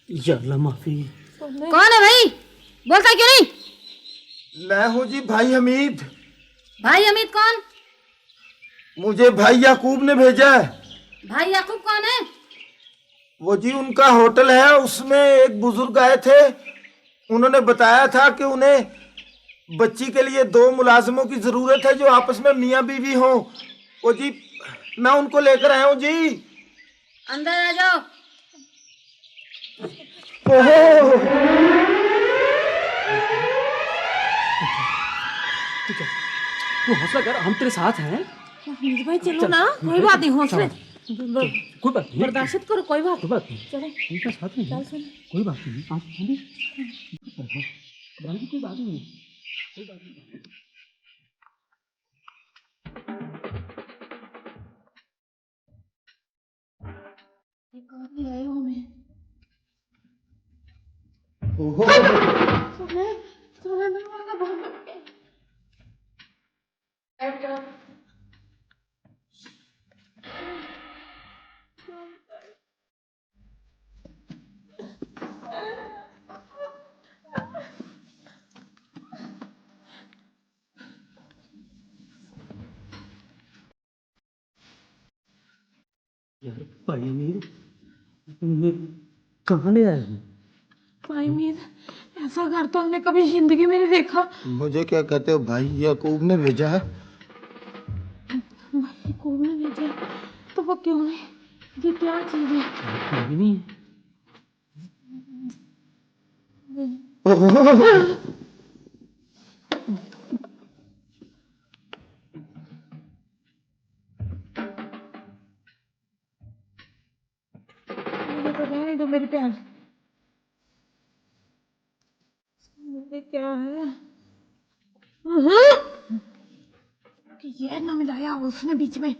अल्लाह माफी। कौन है भाई? बोलता क्यों नहीं? मैं हूँ जी भाई हमीद। भाई हमीद कौन? मुझे भाई याकूब ने भेजा है। भाई याकूब कौन है? वो जी उनका होटल है, उसमें एक बुजुर्ग आए थे। उन्होंने बताया था कि उन्हें बच्ची के लिए 2 मुलाजिमों की जरूरत है जो आपस में मियाँ बीवी हों। वो जी मैं उनको लेकर आया हूँ जी। अंदर आ जाओ। तू हौसला कर, हम तेरे साथ हैं। हमीद भाई चलो ना, कोई बात नहीं, हौसले कोई बात नहीं, बर्दाश्त करो, कोई बात नहीं। चलो उनका साथ में चल सुन। कोई बात नहीं। आप घबराने की कोई बात नहीं, कोई बात नहीं। यार भाई अमीर, कहाँ ले आए? भाई मीर, ऐसा घर तो हमने कभी जिंदगी में नहीं देखा। मुझे क्या कहते हो? भाई याकूब ने भेजा है। भाई को ने भेजा तो वो क्यों नहीं? ये क्या चीज है? नहीं है। मुझे तो रहने दो मेरी प्यार। ये क्या है? कि ये ना मिलाया उसने बीच में।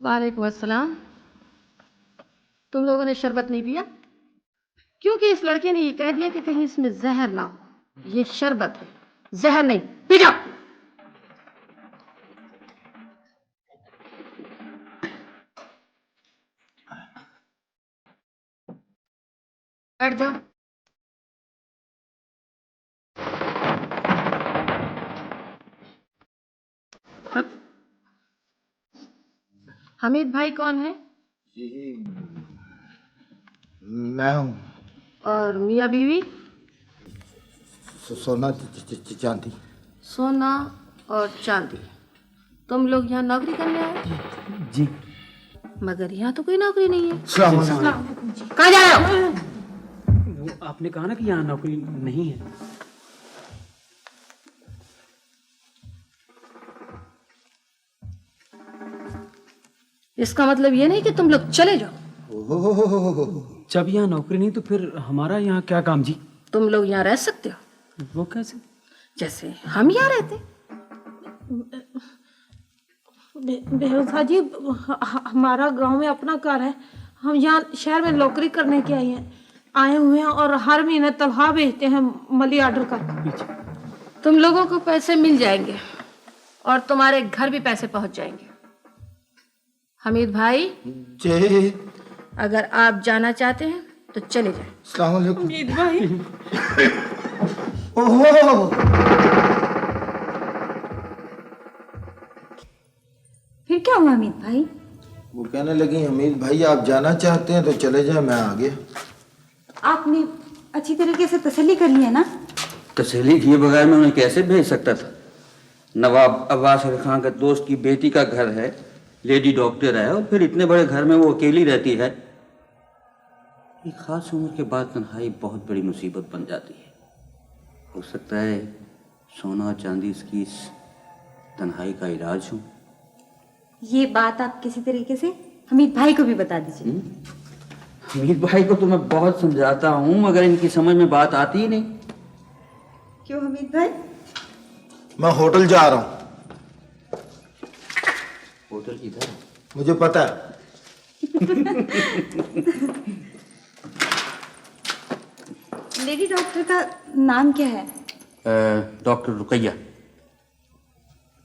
वालेकुम अस्सलाम। तुम लोगों ने शरबत नहीं पिया? क्योंकि इस लड़के ने ये कह दिया कि कहीं इसमें जहर ना हो। ये शरबत है, जहर नहीं। पी जाओ। बैठ जाओ। हमीद भाई कौन है? मैं हूँ। और मियाँ बीवी? सोना चांदी। सोना और चांदी। तुम लोग यहाँ नौकरी करने आए? जी। मगर यहाँ तो कोई नौकरी नहीं है। सलाम। कहाँ जा रहे हो? वो आपने कहा ना कि यहाँ नौकरी नहीं है। इसका मतलब ये नहीं कि तुम लोग चले जाओ। जब यहाँ नौकरी नहीं तो फिर हमारा यहाँ क्या काम जी? तुम लोग यहाँ रह सकते हो, वो कैसे? जैसे हम यहाँ रहते। बेहुसा जी, हमारा गांव में अपना घर है। हम यहाँ शहर में नौकरी करने के आए हुए हैं और हर महीने तनख्वाह भेजते हैं मनी ऑर्डर कर। तुम लोगों को पैसे मिल जाएंगे और तुम्हारे घर भी पैसे पहुंच जाएंगे। हमीद भाई जी। अगर आप जाना चाहते हैं तो चले जाएं। अस्सलाम वालेकुम। हमीद भाई। ओहो। फिर क्या हुआ हमीद भाई? वो कहने लगी हमीद भाई आप जाना चाहते हैं तो चले जाए, मैं आ गया। आपने अच्छी तरीके से तसल्ली कर लिया ना? तसल्ली किए बगैर मैं उन्हें कैसे भेज सकता था? नवाब अब्बास अली खान के दोस्त की बेटी का घर है, लेडी डॉक्टर है, और फिर इतने बड़े घर में वो अकेली रहती है। एक खास उम्र के बाद तन्हाई बहुत बड़ी मुसीबत बन जाती है। हो सकता है सोना और चांदी इसकी इस तन्हाई का इलाज हो। ये बात आप किसी तरीके से हमीद भाई को भी बता दीजिए। हमीद भाई को तो मैं बहुत समझाता हूँ मगर इनकी समझ में बात आती ही नहीं। क्यों हमीद भाई? मैं होटल जा रहा हूँ। होटल किधर? मुझे पता है। लेडी डॉक्टर का नाम क्या है? डॉक्टर रुकैया।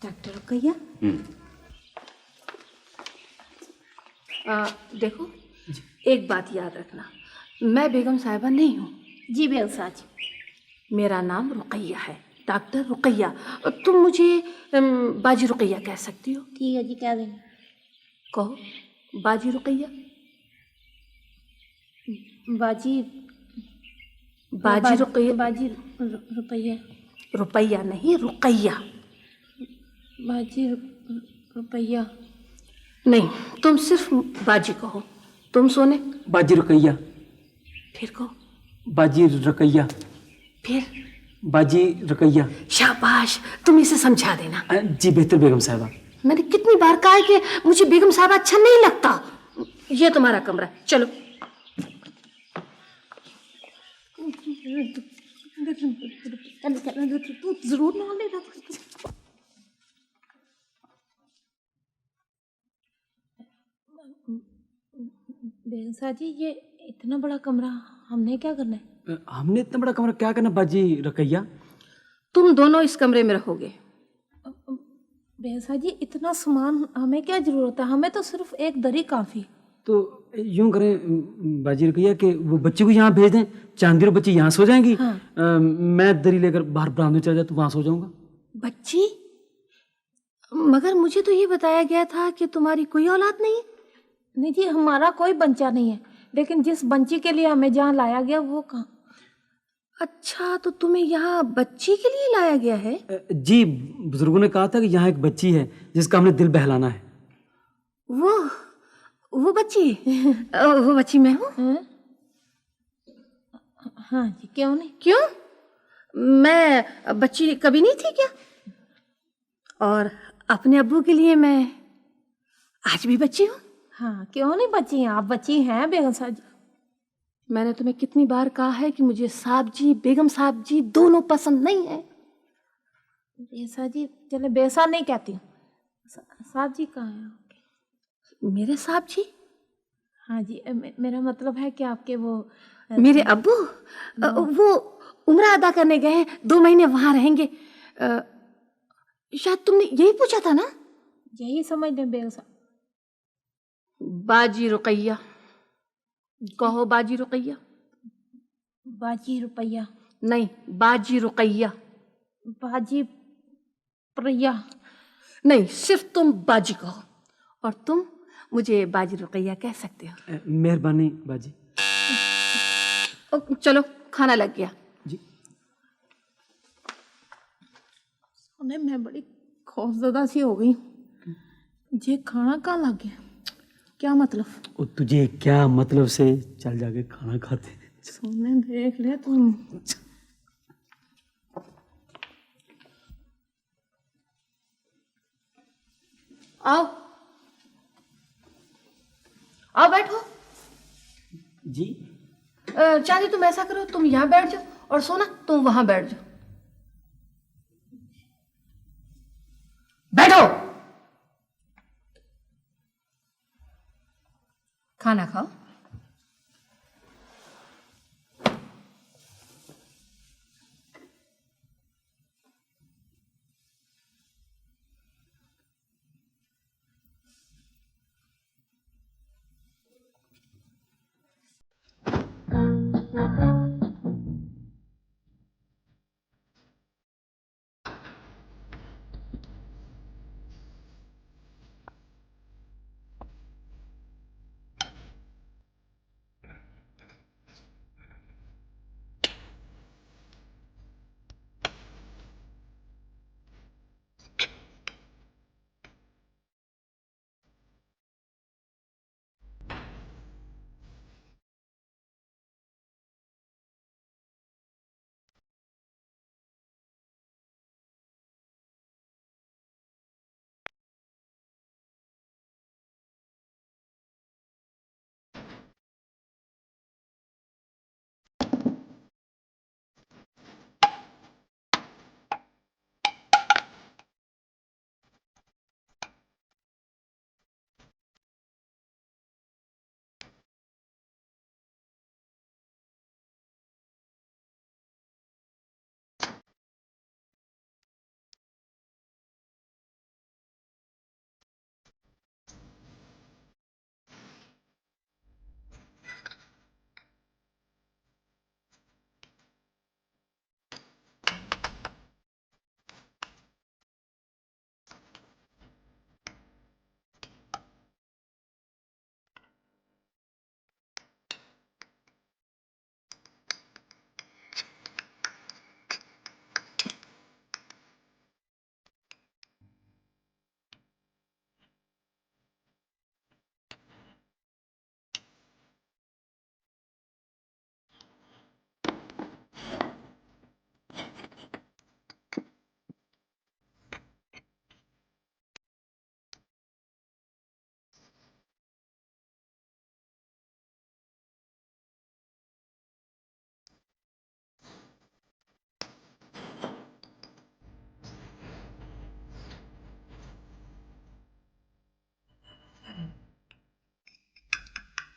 डॉक्टर रुकैया। देखो, एक बात याद रखना, मैं बेगम साहिबा नहीं हूँ। जी बेगम साहब जी। मेरा नाम रुकैया है, डॉक्टर रुकैया। तुम मुझे बाजी रुकैया कह सकती हो। ठीक है जी, कह देंगे। कहो, बाजी रुकैया। बाजी बाजी रुकैया। बाजी रुपया। रुपैया नहीं, रुकैया। बाजी रुपया। नहीं, तुम सिर्फ बाजी कहो। तुम सोने, बाजी रुकैया। फिर कहो। बाजी रुकैया। फिर। बाजी रुकैया। शाबाश, तुम इसे समझा देना। जी बेहतर बेगम साहिबा। मैंने कितनी बार कहा है कि मुझे बेगम साहब अच्छा नहीं लगता। ये तुम्हारा कमरा है, चलो। तू जरूर ना ले रहा। बेगम साहब जी, ये इतना बड़ा कमरा हमने क्या करना है? हमने इतना बड़ा कमरा क्या करना बाजी रुकैया? तुम दोनों इस कमरे में रहोगे। बेगम साहब जी, इतना सामान हमें क्या जरूरत है? हमें तो सिर्फ एक दरी काफी। तो यूं करें बाजी रुकैया कि वो बच्ची को यहाँ भेज दें, चांदी और बच्ची यहाँ सो जाएंगी। हाँ। मैं दरी लेकर बाहर बरामदे चला जाता, वहां सो जाऊंगा। बच्ची? मगर मुझे तो ये बताया गया था कि तुम्हारी कोई औलाद नहीं है। नहीं जी, हमारा कोई बच्चा नहीं है, लेकिन जिस बच्ची के लिए हमें जहाँ लाया गया वो कहाँ? अच्छा, तो तुम्हें यहाँ बच्ची के लिए लाया गया है? जी, बुजुर्गों ने कहा था कि यहाँ एक बच्ची है जिसका हमने दिल बहलाना है। वो बच्ची? वो बच्ची मैं हूँ। हैं? हाँ जी, क्यों नहीं? क्यों? मैं बच्ची कभी नहीं थी क्या? और अपने अब्बू के लिए मैं आज भी बच्ची हूँ। हाँ, क्यों नहीं बच्ची हैं आप? बच्ची हैं बेगम साहब जी। मैंने तुम्हें कितनी बार कहा है कि मुझे साहब जी, बेगम साहब जी दोनों पसंद नहीं है। बेसा जी, चले बेसा नहीं कहती हूँ। साहब जी कहाँ हैं आपके? मेरे साहब जी? हाँ जी, मेरा मतलब है कि आपके वो मेरे अब्बू? वो उम्रा अदा करने गए हैं, 2 महीने वहां रहेंगे। शायद तुमने यही पूछा था ना? यही समझ लें बेगम साहब। बाजी रुकैया। कहो बाजी रुकैया। बाजी रुपया। नहीं, बाजी रुकैया। बाजी प्रिया। नहीं, सिर्फ तुम बाजी कहो, और तुम मुझे बाजी रुकैया कह सकते हो। मेहरबानी बाजी। चलो, खाना लग गया। जी। उन्हें मैं बड़ी खौफजदा सी हो गई। ये खाना कहाँ लग गया? क्या मतलब? और तुझे क्या मतलब से चल जाके खाना खाते? सोने देख ले तुम। आओ आओ, बैठो। जी। चांदी, तुम ऐसा करो, तुम यहाँ बैठ जाओ, और सोना तुम वहां बैठ जाओ। बैठो। खाना खाओ।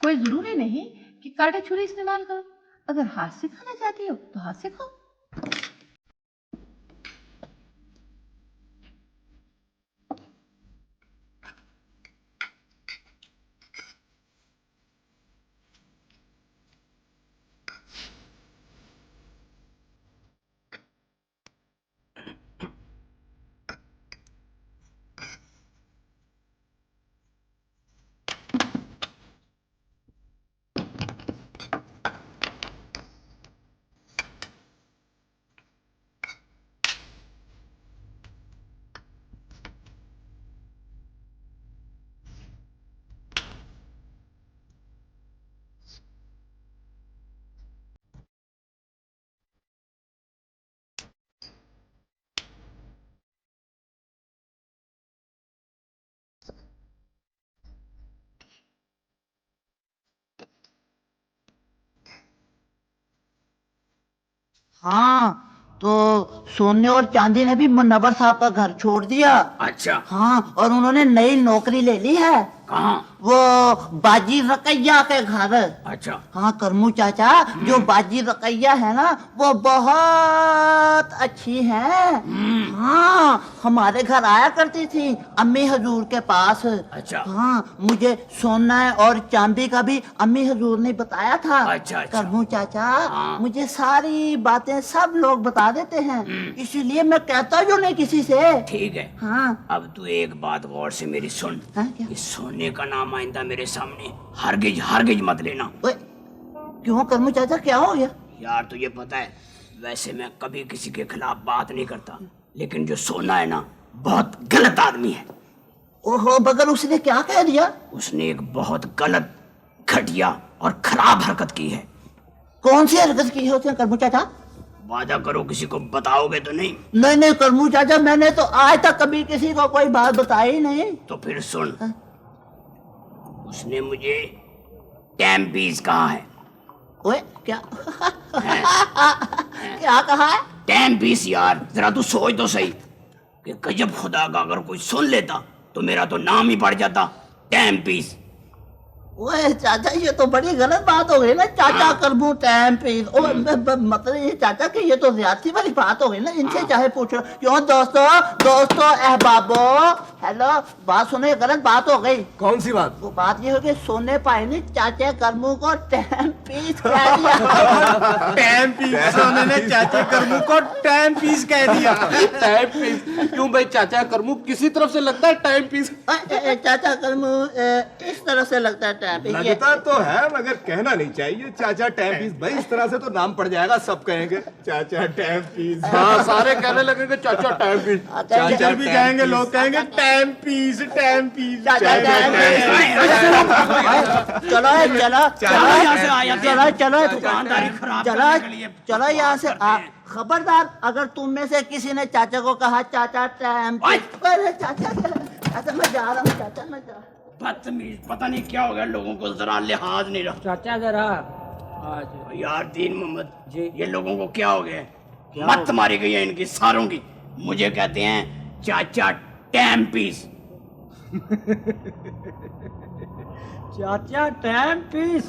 कोई जरूरी नहीं कि कांटे छुरी इस्तेमाल करो। अगर हाथ से खाना चाहती हो तो हाथ से खाओ। हाँ, तो सोने और चांदी ने भी मुन्नवर साहब का घर छोड़ दिया। अच्छा, हाँ, और उन्होंने नई नौकरी ले ली है। कहाँ? वो बाजी रकैया के घर। अच्छा, हाँ करमू चाचा, जो बाजी रकैया है ना वो बहुत अच्छी है। हाँ, हमारे घर आया करती थी अम्मी हजूर के पास। अच्छा। हाँ, मुझे सोना और चांदी का भी अम्मी हजूर ने बताया था। अच्छा, अच्छा। करमू चाचा, हाँ। मुझे सारी बातें सब लोग बता देते हैं, इसीलिए मैं कहता जो नहीं किसी से। ठीक है। हाँ। अब तू एक बात गौर से मेरी सुन। हाँ, क्या? इस सोने का नाम आइंदा मेरे सामने हरगिज हरगिज मत लेना। ओए, क्यों करमू चाचा, क्या हो गया? यार तुझे पता है, वैसे मैं कभी किसी के खिलाफ बात नहीं करता, लेकिन जो सोना है ना, बहुत गलत आदमी है। ओहो, मगर उसने क्या कह दिया? उसने एक बहुत गलत, घटिया और खराब हरकत की है। कौन सी हरकत की है उसने करमू चाचा? वादा करो किसी को बताओगे तो नहीं? नहीं नहीं करमू चाचा, मैंने तो आज तक कभी किसी को कोई बात बताई नहीं। तो फिर सुन, उसने मुझे टाइम पीस कहा है। ओए, क्या क्या कहा है? टाइम पीस यार, जरा तू सोच तो सही कि गजब खुदा का अगर कोई सुन लेता तो मेरा तो नाम ही पड़ जाता टाइम पीस। ओए चाचा, ये तो बड़ी गलत बात हो गई ना। चाचा करमू टाइम पे मतलब ये चाचा कि ये तो ज्यादती वाली बात हो गई ना। इनसे चाहे पूछो। क्यों दोस्तों, दोस्तों अहबाबो, हेलो, बात सुनो, ये गलत बात हो गई। कौन सी बात? वो बात ये हो गई, सोने पाए ने चाचा करमू को टाइम पीस कह दिया। Timepiece? सोने ने चाचा करमू को टाइम पीस कह दिया। Timepiece? क्यों भाई, चाचा करमू किसी तरफ से लगता है टाइम पीस? चाचा करमू इस तरह से लगता है। लगता तो है, मगर कहना नहीं चाहिए चाचा टाइम पीस। भाई इस तरह से तो नाम पड़ जाएगा, सब कहेंगे चाचा टाइम पीस। हाँ, सारे कहने लगेंगे चाचा टाइम पीस। चाचा भी कहेंगे, लोग कहेंगे टाइम पीस, टाइम पीस। चलो चलो चलो चलो दुकानदारी खराब चलो करने के लिए चलो यहाँ से। खबरदार, अगर तुम में से किसी ने चाचा को कहा चाचा टाइम, अरे चाचा, अच्छा मैं जा रहा हूँ चाचा, मैं जा रहा हूँ। बदतमीज, पता नहीं क्या हो गया, लोगों को जरा लिहाज नहीं रहा। चाचा जरा आज यार दीन मोहम्मद जी। ये लोगों को क्या हो गया? मत मारी गई है इनकी सारों की। मुझे कहते हैं चाचा टाइम पीस। चाचा टाइम पीस।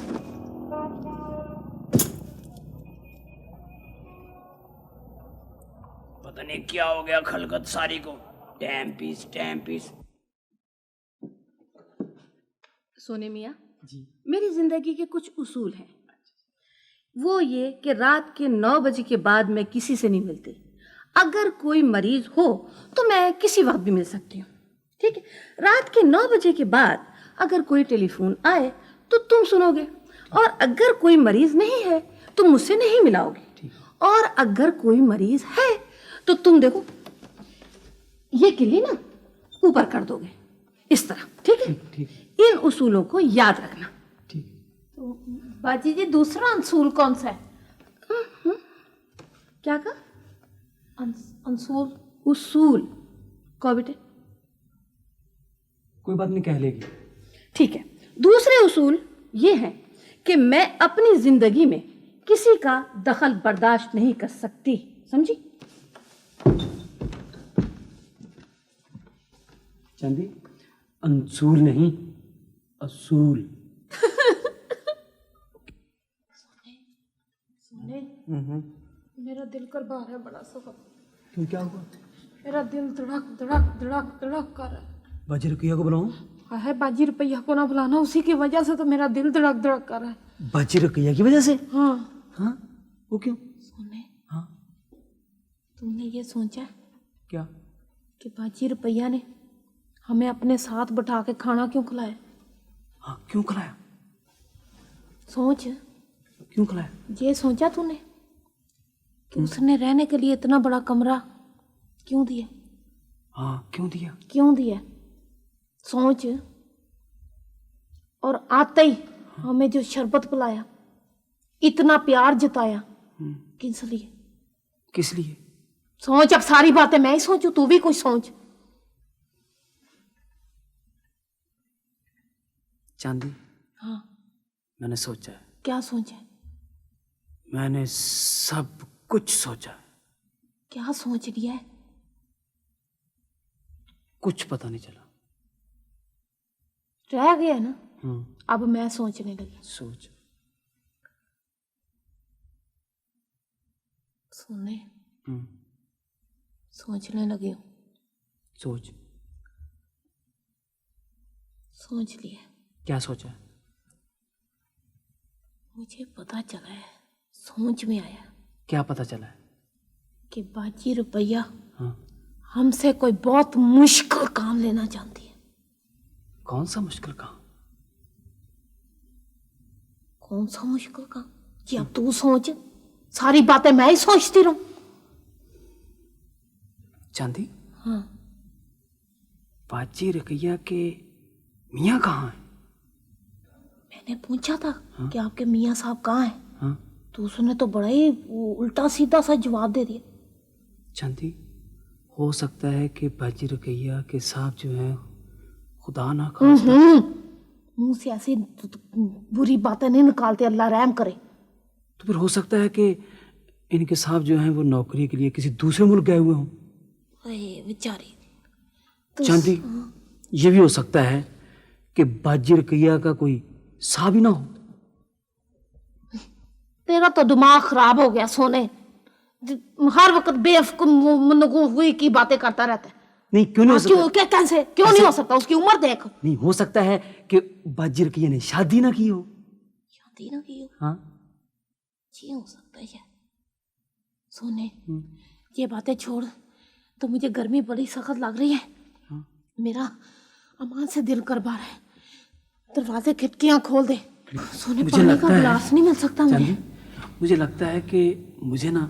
पता नहीं क्या हो गया खलकत सारी को, टाइम पीस टाइम पीस। सोने मियाँ जी, मेरी जिंदगी के कुछ उसूल हैं। वो ये कि रात के 9 बजे के बाद मैं किसी से नहीं मिलती। अगर कोई मरीज हो तो मैं किसी वक्त भी मिल सकती हूँ, ठीक है? रात के 9 बजे के बाद अगर कोई टेलीफोन आए तो तुम सुनोगे, और अगर कोई मरीज नहीं है तो मुझसे नहीं मिलाओगे, और अगर कोई मरीज है तो तुम देखो ये किल्ली ना ऊपर कर दोगे इस तरह, ठीक है? ठीक। इन उसूलों को याद रखना। तो बाजी जी, दूसरा असूल कौन सा है? क्या कहा? असूल? उसूल कहो बेटे। कोई बात नहीं, कह लेगी। ठीक है, दूसरे उसूल ये हैं कि मैं अपनी जिंदगी में किसी का दखल बर्दाश्त नहीं कर सकती, समझी? चांदी, अंसूल नहीं, असूल। सोने मेरा दिल कर बाहर है बड़ा सख्त। क्यों, क्या हुआ? मेरा दिल धड़क धड़क धड़क धड़क कर रहा है। बाजी रुपया को बुलाऊं? है बाजी रुपया को ना बुलाना, उसी की वजह से तो मेरा दिल धड़क धड़क कर रहा है। बाजी रुपया की वजह से? हाँ हाँ, वो क्यों? सोने, हाँ, तुमने ये सोचा क्या? कि बाजी रुपया ने हमें अपने साथ बैठा के खाना क्यों खिलाया? हाँ, क्यों खिलाया? सोच, क्यों खिलाया? ये सोचा तूने कि उसने रहने के लिए इतना बड़ा कमरा क्यों दिया? हाँ, क्यों दिया? क्यों दिया? सोच। और आते ही हमें जो शरबत पिलाया, इतना प्यार जताया, किस लिए? किस लिए? सोच, अब सारी बातें मैं ही सोचूं, तू भी कुछ सोच। चांदी, हाँ, मैंने सोचा है। क्या सोचा? मैंने सब कुछ सोचा है। क्या सोच लिया है? कुछ पता नहीं चला। रह गया ना? अब मैं सोचने लगी। सोच। सुनने, सोचने लगी हूँ। सोच। सोच लिया। क्या सोचा है? मुझे पता चला है, सोच में आया। क्या पता चला है? कि बाजी रुपया हाँ। हमसे कोई बहुत मुश्किल काम लेना चाहती है। कौन सा मुश्किल काम? कौन सा मुश्किल काम? जी अब तू सोच, सारी बातें मैं ही सोचती रहूं। चांदी, हाँ, बाजी रुपया के मियाँ कहाँ हैं? मैंने पूछा था कि आपके मियाँ साहब कहाँ हैं, हाँ? तो उसने तो बड़ा ही उल्टा सीधा सा जवाब दे दिया। चांदी, हो सकता है कि बाजी रुपया के साहब जो हैं, खुदा ना खास्ता। मुंह से ऐसी बुरी बातें नहीं निकालते, अल्लाह रहम करे। तो फिर हो सकता है कि इनके साहब जो हैं वो नौकरी के लिए किसी दूसरे मुल्क गए हुए हों। अरे बेचारी। तो चांदी, ये भी हो सकता है कि बाजी रुपया का कोई साहब ही ना हो। तेरा तो दिमाग खराब हो गया सोने, हर वक्त बेवकूफ की बातें करता रहता है। नहीं, क्यों नहीं हो सकता? क्यों, क्या, कैसे, क्यों नहीं हो सकता? उसकी उम्र देख। नहीं, हो सकता है कि बाजी रुपया ने शादी ना की हो। शादी ना की हो? हाँ, जी हो सकता है। सोने, ये बातें छोड़, तो मुझे गर्मी बड़ी सख्त लग रही है। मेरा अमान से दिल कर बार है, दरवाजे खिड़कियां खोल दे। सोने, पानी का गिलास नहीं मिल सकता मुझे? मुझे लगता है कि मुझे ना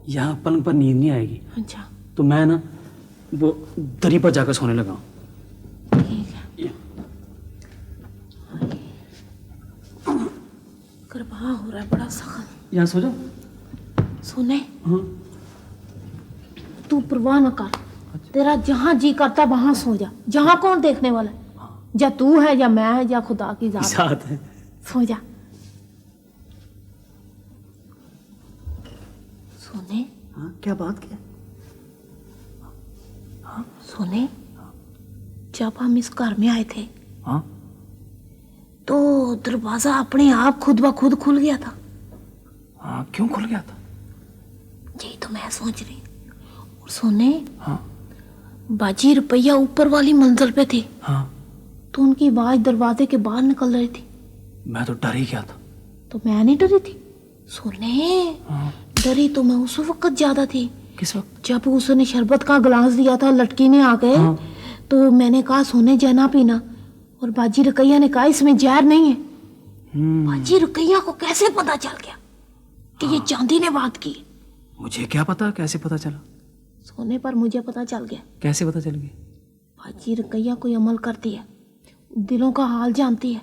यहाँ पलंग पर नींद नहीं आएगी। अच्छा, तो मैं ना वो दरी पर जाकर सोने लगा हूँ। ठीक है। करवा हो रहा है बड़ा सख्त। यहाँ सो जाओ। सोने, हाँ। तू परवाह न कर, तेरा जहाँ जी करता वहां सो जा। जहाँ कौन देखने वाला है? या तू है या मैं है या खुदा की जात साथ है। सो जा। सोने, हाँ, क्या बात? क्या? सोने, जब हम इस घर में आए थे, हाँ, तो दरवाजा अपने आप खुद ब खुद खुल गया था। हाँ, क्यों खुल गया था? यही तो मैं सोच रही। और सोने, हाँ, बाजी रुपया ऊपर वाली मंजिल पे थी, हाँ, तो उनकी आवाज दरवाजे के बाहर निकल रही थी। मैं तो डर ही गया था। तो मैं नहीं डरी थी। सोने, हाँ, डरी तो मैं उस वक्त ज्यादा थी किस वक्त? जब उसने शरबत का गिलास दिया था लड़की ने आके। हाँ। तो मैंने कहा सोने जना पीना, और बाजी रुकैया ने कहा इसमें जहर नहीं है। बाजी रुकैया को कैसे पता चल गया कि ये चांदी ने बात की? मुझे क्या पता, कैसे पता चला? सोने, पर मुझे पता चल गया। कैसे पता चल गया? बाजी रुकैया कोई अमल करती है, दिलों का हाल जानती है।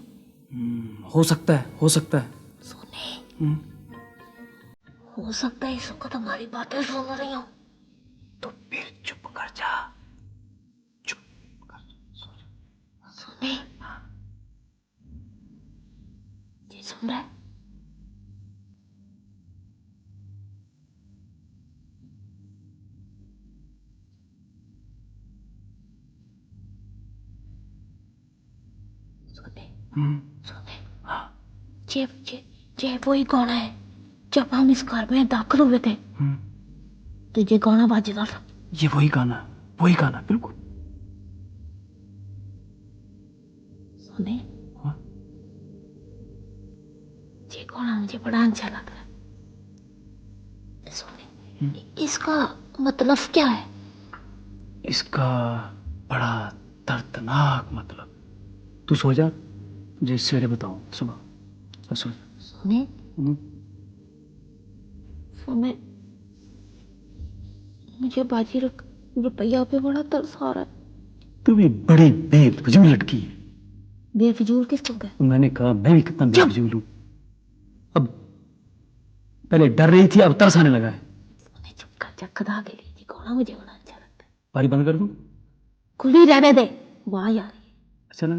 हो सकता है, हो सकता है। सोने, हो सकता है इस वक्त हमारी बातें सुन रही हूँ। तो फिर चुप कर जा। चुप कर। सोने, ये सुन रहा है? सोने, सोने, हाँ, जे जे जे वो ही कौन है जब हम इस घर में दाखिल हुए थे तो ये गाना बाजता था। ये वही गाना बिल्कुल। सुने, हाँ? ये गाना मुझे बड़ा अच्छा लग रहा है। सुने, इसका मतलब क्या है? इसका बड़ा दर्दनाक मतलब। तू सो जा, तुझे सवेरे बताऊं सुबह। अब सो जा। सुने, सुने, मुझे बाजी रुपया पे बड़ा तरस आ रहा है। तू भी बड़ी बेफजूल लड़की है। बेफजूल किसको कहे? मैंने कहा मैं भी कितना बेफजूल हूं। अब पहले डर रही थी, अब तरस आने लगा है। चुप कर जा, खुदा के लिए ये गाना मुझे बड़ा अच्छा लगता है। बारी बंद कर दूं? खुली रहने दे, वहां यार। अच्छा ना?